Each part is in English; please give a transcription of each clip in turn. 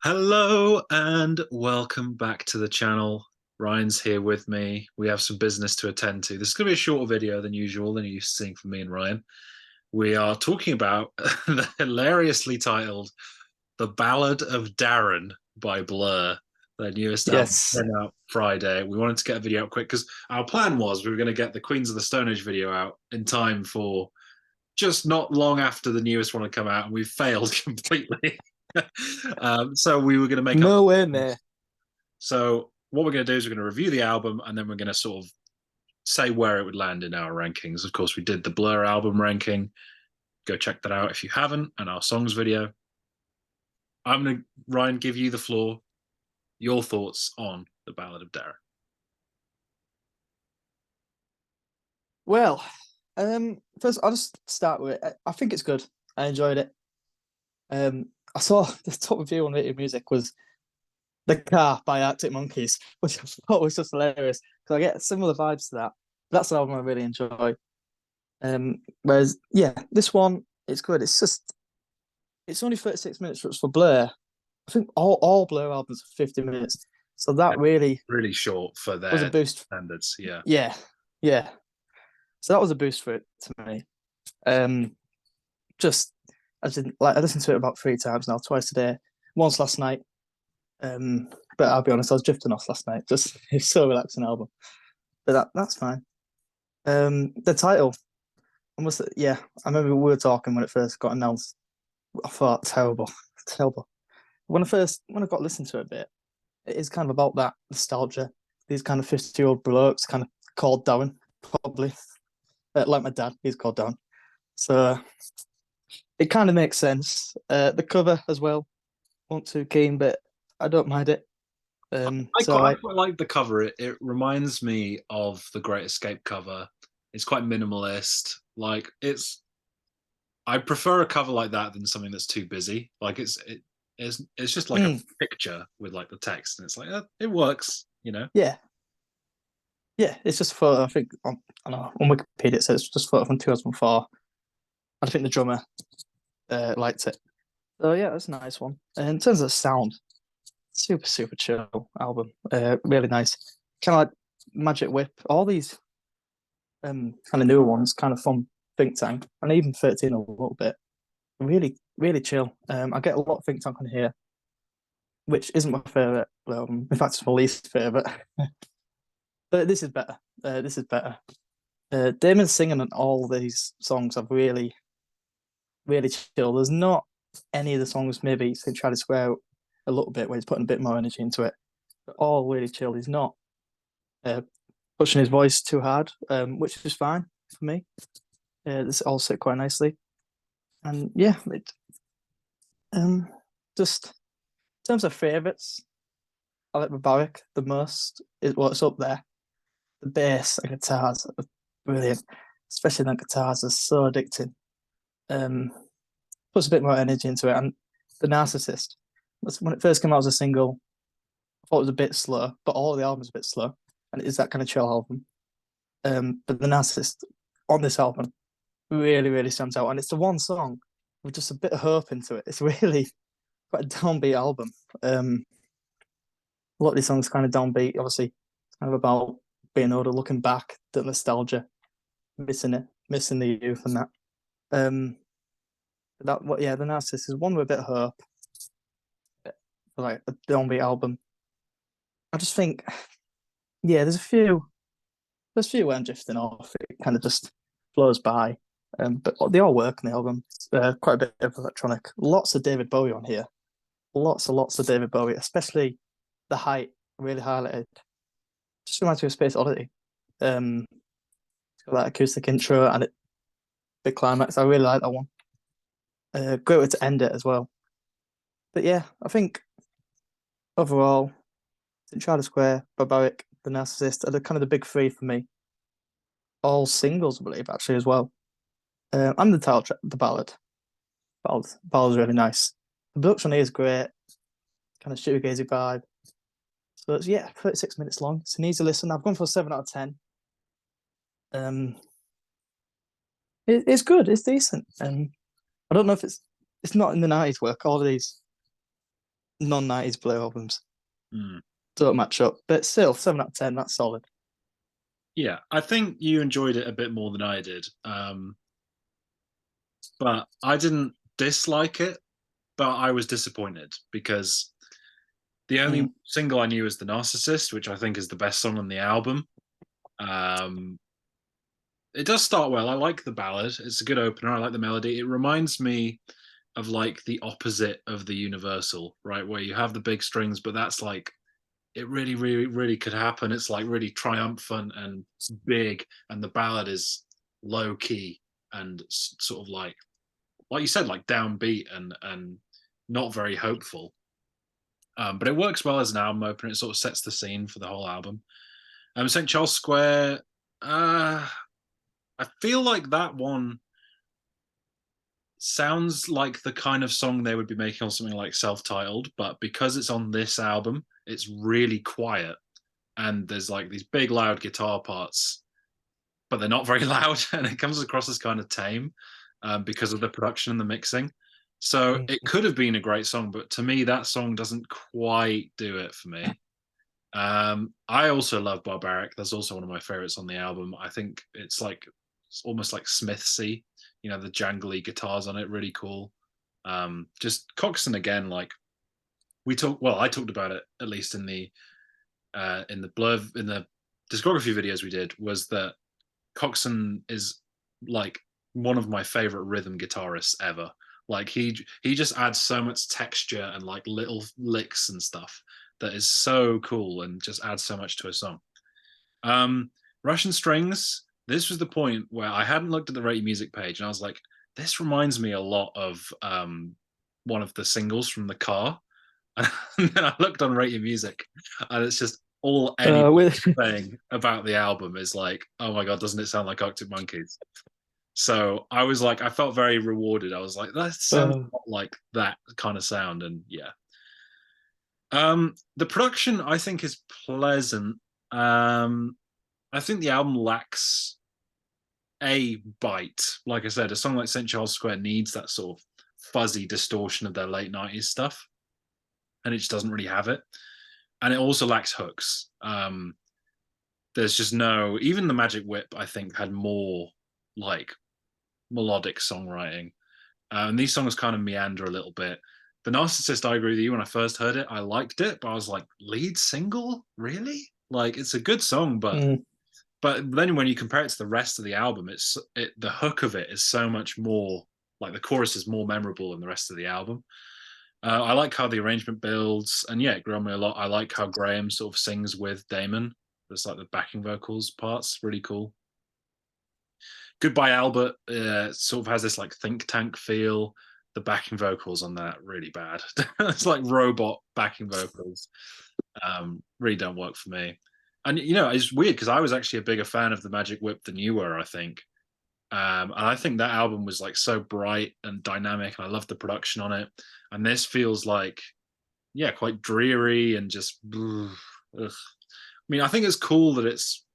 Hello and welcome back to the channel. Ryan's here with me. We have some business to attend to. This is going to be a shorter video than usual, than you're used to seeing from me and Ryan. We are talking about the hilariously titled The Ballad of Darren by Blur. Their newest album Yes. came out Friday. We wanted to get a video out quick because our plan was we were going to get the Queens of the Stone Age video out in time for just not long after the newest one had come out, and we failed completely. So we were going to make up. Nowhere near. So what we're going to do is we're going to review the album, and then we're going to sort of say where it would land in our rankings. Of course, we did the Blur album ranking. Go check that out if you haven't, and our songs video. I'm going to, Ryan, give you the floor. Your thoughts on the Ballad of Darren. Well, first I'll just start with I think it's good. I enjoyed it. I saw the top review on Rated Music was The Car by Arctic Monkeys, which I thought was just hilarious because I get similar vibes to that. That's an album I really enjoy. Whereas yeah, this one it's good. It's only 36 minutes, which for Blur, I think all Blur albums are 50 minutes. So that really Really short for was a their boost. standards. Yeah. Yeah, yeah. So that was a boost for it to me. Um, just I listened to it about three times now, twice today, once last night. But I'll be honest, I was drifting off last night. Just it's so relaxing album, but that's fine. The title, yeah, I remember we were talking when it first got announced. I thought terrible, terrible. When I got listened to it a bit, it is kind of about that nostalgia. These kind of 50-year-old blokes, kind of called Darren, probably like my dad, he's called Darren. So it kind of makes sense. The cover as well, not too keen, but I don't mind it. So I like, quite like the cover. It reminds me of the Great Escape cover. It's quite minimalist. Like I prefer a cover like that than something that's too busy. Like it's just like a mm, picture with like the text, and it's like it works, you know. yeah, yeah, it's just a photo. I think I don't know, on Wikipedia it says it's just a photo from 2004. I think the drummer liked it. So yeah, that's a nice one. And in terms of sound, super chill album. Really nice. Kind of like Magic Whip. All these kind of newer ones, kind of from Think Tank, and even 13 a little bit. Really chill. I get a lot of Think Tank on here, which isn't my favorite album. In fact, it's my least favorite. But this is better. This is better. Damon's singing on all these songs are really chill. There's not any of the songs maybe to try to square out a little bit where he's putting a bit more energy into it. But all really chill. He's not uh, pushing his voice too hard, which is fine for me. This all sit quite nicely. And yeah, just in terms of favourites, I like Mubarak the most. It's up there. The bass and guitars are brilliant, especially the guitars are so addicting. Um, Puts a bit more energy into it. And The Narcissist, when it first came out as a single, I thought it was a bit slow, but all the album's a bit slow, and it is that kind of chill album. But The Narcissist on this album really stands out, and it's the one song with just a bit of hope into it. It's really quite a downbeat album. A lot of these songs kind of downbeat. Obviously, it's kind of about being older, looking back, the nostalgia, missing it, missing the youth, and that. Um, yeah, The Narcissist is one with a bit of hope, like a downbeat album. I just think, yeah, there's a few where I'm drifting off. It kind of just flows by. But they all work on the album. Quite a bit of electronic. Lots of David Bowie on here. Lots of David Bowie, especially The Height, really highlighted. Just reminds me of Space Oddity. It's got that acoustic intro and it big climax. I really like that one. Great way to end it as well. But yeah, I think overall, St. Charles Square, Barbaric, The Narcissist are the kind of the big three for me. All singles, I believe, actually, as well. And the title track, the ballad. Ballad's really nice. The production here is great, kind of shoegazy vibe. So it's yeah, 36 minutes long. It's an easy listen. I've gone for a 7 out of 10. Um, it's good. It's decent. I don't know if it's not in the 90s work. All of these non-90s Blue albums. Mm. Don't match up. But still, 7 out of 10, that's solid. Yeah, I think you enjoyed it a bit more than I did. But I didn't dislike it, but I was disappointed because the only Mm. single I knew was The Narcissist, which I think is the best song on the album. Um, it does start well. I like the ballad. It's a good opener. I like the melody. It reminds me of like the opposite of the Universal, right? Where you have the big strings, but that's like it really, really, really could happen. It's like really triumphant and big, and the ballad is low key and sort of like you said, like downbeat and not very hopeful. But it works well as an album opener. It sort of sets the scene for the whole album. St. Charles Square. I feel like that one sounds like the kind of song they would be making on something like self-titled, but because it's on this album, it's really quiet and there's like these big loud guitar parts, but they're not very loud, and it comes across as kind of tame because of the production and the mixing. So Mm. it could have been a great song, but to me, that song doesn't quite do it for me. I also love Barbaric. That's also one of my favorites on the album. I think it's almost like Smithsy, the jangly guitars on it, really cool. Just Coxon again, like I talked about it at least in the blurb in the discography videos we did, was that Coxon is like one of my favorite rhythm guitarists ever. Like he just adds so much texture and like little licks and stuff that is so cool and just adds so much to a song. Um, Russian Strings. This was the point where I hadn't looked at the Rate Music page, and I was like, this reminds me a lot of one of the singles from the car. And then I looked on Rate Your Music, and it's just all anyone With saying about the album is like, oh my god, doesn't it sound like Arctic Monkeys? So I was like, I felt very rewarded. I was like, that sounds uh, like that kind of sound, and yeah. The production I think is pleasant. I think the album lacks a bite. Like I said, a song like St. Charles Square needs that sort of fuzzy distortion of their late 90s stuff, and it just doesn't really have it. And it also lacks hooks. There's just no, even the Magic Whip, I think, had more like melodic songwriting. And these songs kind of meander a little bit. The Narcissist, I agree with you. When I first heard it, I liked it, but I was like, lead single? Really? Like, it's a good song, but mm, then when you compare it to the rest of the album, the hook of it is so much more, like the chorus is more memorable than the rest of the album. I like how the arrangement builds, and yeah, it grew on me a lot. I like how Graham sort of sings with Damon. It's like the backing vocals parts, really cool. Goodbye Albert sort of has this like think tank feel. The backing vocals on that really bad. It's like robot backing vocals. Really don't work for me. And it's weird because I was actually a bigger fan of the Magic Whip than you were, I think. And I think that album was like so bright and dynamic, and I loved the production on it. And this feels like, yeah, quite dreary and just. Ugh. I mean, I think it's cool that it's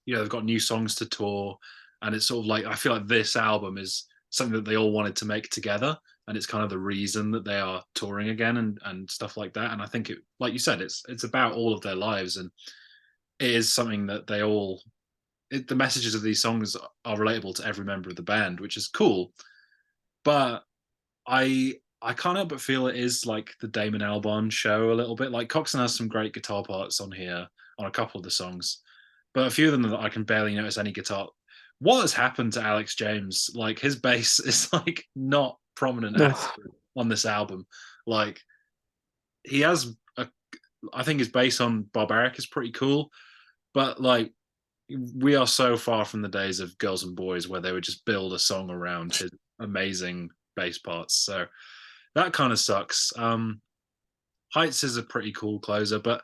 they've got new songs to tour, and it's sort of like I feel like this album is something that they all wanted to make together, and it's kind of the reason that they are touring again and stuff like that. And I think it, like you said, it's about all of their lives, and it is something that the messages of these songs are relatable to every member of the band, which is cool. But I can't help but feel it is like the Damon Albarn show a little bit. Like Coxon has some great guitar parts on here on a couple of the songs, but a few of them that I can barely notice any guitar. What has happened to Alex James? Like his bass is like not prominent at ugh, all on this album. Like he has I think his bass on Barbaric is pretty cool, but like we are so far from the days of Girls and Boys where they would just build a song around his amazing bass parts. So that kind of sucks. Heights is a pretty cool closer, but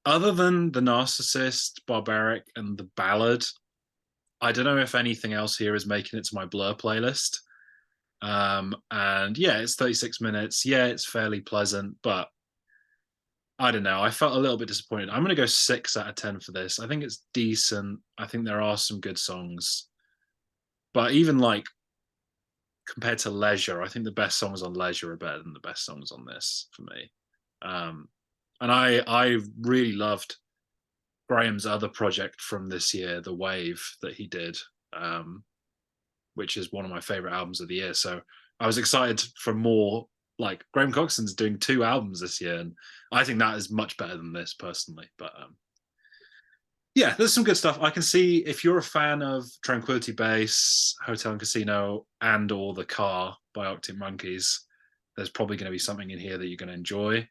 other than the Narcissist, Barbaric, and the Ballad, I don't know if anything else here is making it to my Blur playlist. And yeah, it's 36 minutes. Yeah, it's fairly pleasant, but I don't know. I felt a little bit disappointed. I'm going to go 6 out of 10 for this. I think it's decent. I think there are some good songs, but even like compared to Leisure, I think the best songs on Leisure are better than the best songs on this for me. And I really loved Graham's other project from this year, The Wave, that he did, which is one of my favorite albums of the year. So I was excited for more. Like Graham Coxon's doing 2 albums this year, and I think that is much better than this personally. But yeah, there's some good stuff. I can see if you're a fan of Tranquility Base, Hotel and Casino, and or The Car by Arctic Monkeys, there's probably going to be something in here that you're going to enjoy.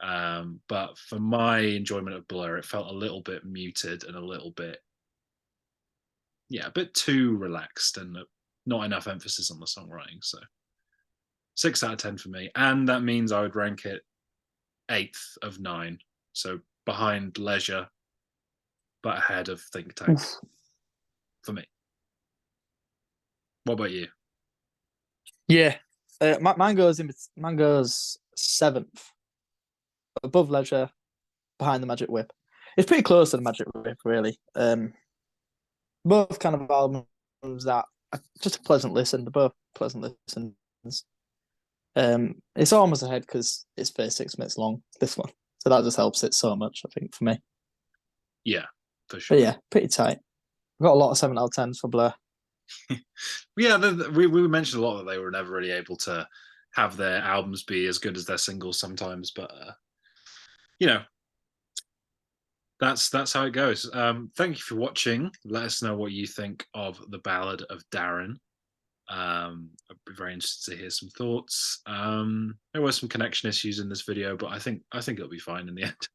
But for my enjoyment of Blur, it felt a little bit muted and a little bit, yeah, a bit too relaxed and not enough emphasis on the songwriting. So 6 out of 10 for me. And that means I would rank it 8th of 9. So behind Leisure, but ahead of Think Tank for me. What about you? Yeah, mine goes 7th, above Leisure, behind the Magic Whip. It's pretty close to the Magic Whip, really. Both kind of albums that are just a pleasant listen. They're both pleasant listens. It's almost ahead because it's 36 minutes long, this one. So that just helps it so much, I think, for me. Yeah, for sure. But yeah, pretty tight. I've got a lot of 7 out of 10s for Blur. Yeah, we mentioned a lot that they were never really able to have their albums be as good as their singles sometimes, but you know, that's how it goes. Thank you for watching. Let us know what you think of the Ballad of Darren. I'd be very interested to hear some thoughts. There were some connection issues in this video, but I think it'll be fine in the end.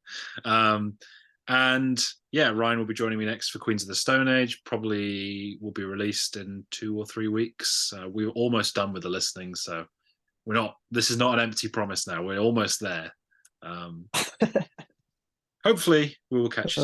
And yeah, Ryan will be joining me next for Queens of the Stone Age. Probably will be released in 2 or 3 weeks. We're almost done with the listening, so we're not. This is not an empty promise now. We're almost there. Hopefully, we will catch